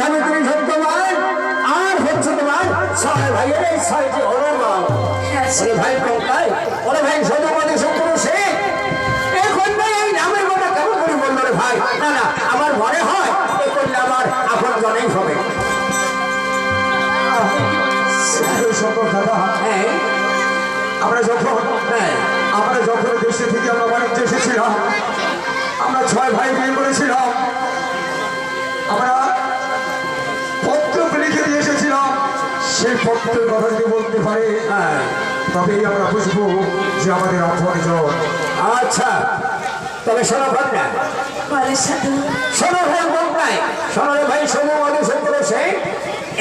সাবিত্রী সত্যবান আর হচ্ছে তোমার ছয় ভাইয়ের এই ছয়টি হলো নাম। ওরে ভাই কঙ্কাই, ওরে ভাই সত্যবাদী শত্রু সে এখন এই নামের কথা কেমন করে বললো রে ভাই? না না, আমার মনে হয় এ করলে আমার আপন জনেই হবে। দাদা হ্যাঁ, আমরা যখন দেশে থেকে আমরা বাণিজ্য এসেছিলাম, আমরা ছয় ভাই বিয়ে করেছিলাম, আমরা পত্র লিখে দিয়ে এসেছিলাম। সেই পত্রের কথা যদি বলতে পারে তবেই আমরা বুঝবো যে আমাদের আপন জন। আচ্ছা, তবে শোনো ঘটনা, শোনো ভাই ঘটনায়, শোনো রে ভাই সত্যবাদী শত্রু সে।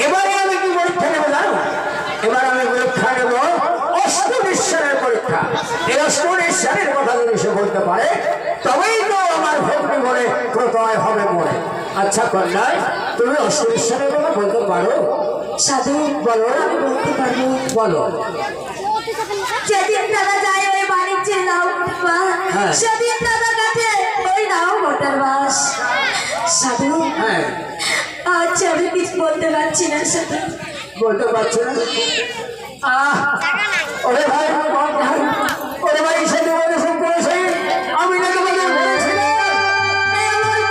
এবারে আমি কি পরীক্ষা নেবো জানো? এবার আমি পরীক্ষা নেব অষ্টনিশ্বারের পরীক্ষা। এই অষ্টনিশ্বারের কথা যদি সে বলতে পারে তবেই তো আমার ভক্তি মনে প্রত্যয় হবে মনে। আচ্ছা কন্যায়, তুমি অষ্টনিশ্বারের কথা বলতে পারো? সাধু বলো। আমি বলতে পারবো। বলো। যেদিন দাদা যায় ওই বাণিজ্যের নাও হ্যাঁ। সেদিন দাদা কাছে ওই নাও মোটর বাস। সাধু হ্যাঁ, আচ্ছা আমি কিছু বলতে পারছি না সাধু। বলতে পারছো না? ওরে ভাই, ওরে ভাই সত্যবাদী শত্রু সে। আমি না তোমাদের বলেছিলাম এ আমার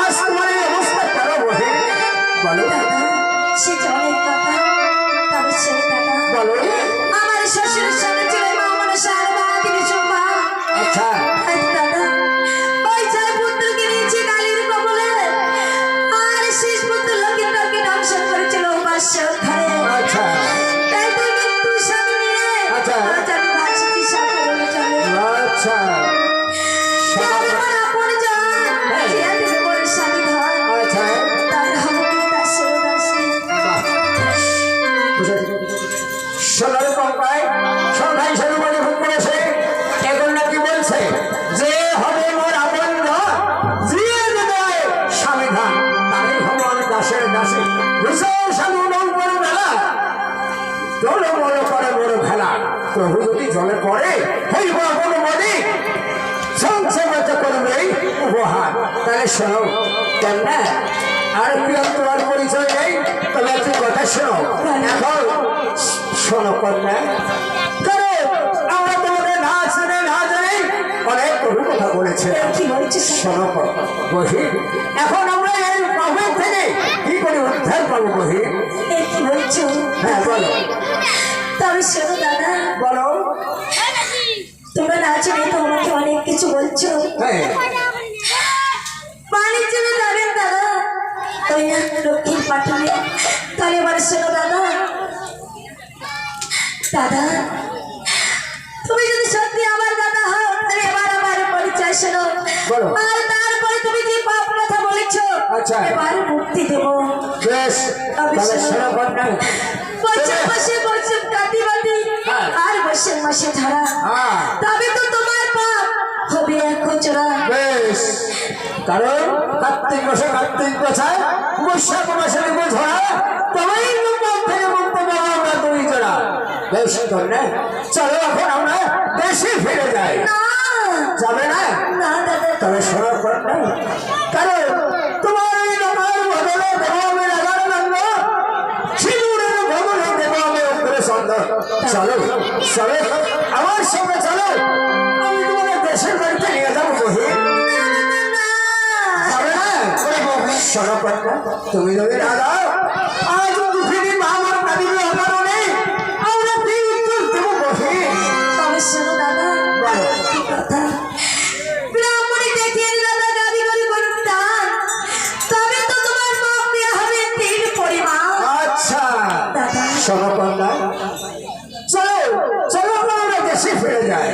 আজ তোমার এই অবস্থা কেন বহে? বলো দাদা সে অনেক কথা, তবে সে দাদা বলো। আমার শ্বশুরের সাথে ছিল মা মনে সারা তিনি সম্ভা। আচ্ছা, দাদা ওই চার পুত্রকে নিয়েছে কালীর কবলে, আর শেষ পুত্র লক্ষ্মীন্দরকে দংশন করেছিল বাদশাহ ঘরে। আচ্ছা, তাই তো মৃত্যু স্বামী নিয়ে আচ্ছা। আজ আমি ভাসিছি সাগরে চলে। আচ্ছা, আমি আমার আপন জন, যে আমি মোর স্বামী ধন, আচ্ছা। তার হব কি দাসের দাসী। সোনার কঙ্কায় সবাই সর্বদাই ভোগ করেছে। এখন নাকি বলছে যে হবে মোর আপন জন, জিয়ে হৃদয় স্বামীধান, তারই হব আমি দাসের দাসী। ভীষণ স্বামী নৌ করে বেলা জল মল করে মোর ভেলা। প্রভু যদি জলে পড়ে হইব আপন মনে, সংসেবত করবে উপহার। তাহলে শোনো কেমনা, আর কি তোমার পরিচয় নেই, তবে একটু কথা শোনো। এখন শোনো কন্যা, কারণ আমরা তোমাদের না শুনে না জানি অনেক বহু কথা বলেছে। কি বলছিস? শোনো বহি, এখন আমরা এই প্রবলেম থেকে কি করে উদ্ধার পাবো বহি? এই কি বলছো? হ্যাঁ বলো। তবে শোনো দাদা, বলো। তোমরা না জেনে তো আমাকে অনেক কিছু বলছো। হ্যাঁ, বাণিজ্য যাবেন দাদা ওই না লক্ষ্মীর পাঠানে। তাহলে এবার শোনো দাদা, দাদা তুমি যদি সত্যি আমার দাদা হও তাহলে এবার আমার পরিচয় শোনো। বলো। আর তারপরে তুমি যে পাপ কথা বলেছো আচ্ছা। এবার মুক্তি দেবো। বেশ, তাহলে শোনো কন্যা। বসে বসে বসে কাটি বাটি হ্যাঁ। আর বসে বসে ধরা, হ্যাঁ, তবে তো তোমার পাপ হবে এক খোঁচরা। বেশ, কারণ কার্তিক মাসে কার্তিক গোছায়, বৈশাখ মাসে নেবো ধরা, তবেই লোক থেকে মুক্ত পাবো আমরা দুই জোড়া। বেশ কন্যা, চলো এখন আমরা দেশে ফিরে যাই। না যাবে না? না দাদা, তবে শোনো কন্যা, কারণ তোমার এই লোকের বদলে দেবো আমি রাজার দণ্ড, সিঁদুরের বদলে দেবো আমি অগ্রে চন্দন। চলো চলো আমার সঙ্গে চলো, আমি তোমাদের দেশের বাড়িতে নিয়ে যাবো বহি। যাবে না? শোনো কন্যা, তুমি যদি না যাও আজ পৃথিবীর আমার কাদিনী অকারণে আমরা কি উত্তর দেবো বহি? তবে শোনো দাদা, বলো। কি কথা ব্রাহ্মণী দেখিয়ে দাদা গাবি করে করুন দান, তবে তো তোমার পাপ দেওয়া হবে 3 পরিমাণ। আচ্ছা, দাদা শোনো কন্যা, চলো চলো আমরা দেশে ফিরে যাই।